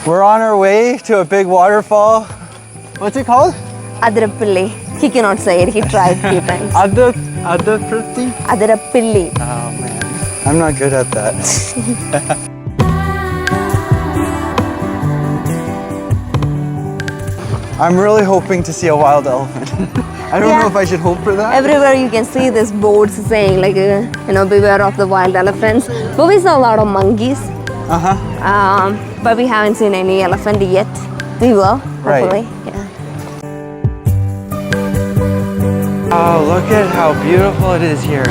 We're on our way to a big waterfall. What's it called? Athirapilli. He cannot say it. He tried a few times. Athirapilli? Athirapilli. Oh man, I'm not good at that. I'm really hoping to see a wild elephant. I don't know if I should hope for that. Everywhere you can see this boards saying like, beware of the wild elephants. But we saw a lot of monkeys. But we haven't seen any elephant yet. We will, hopefully. Right. Yeah. Oh, look at how beautiful it is here.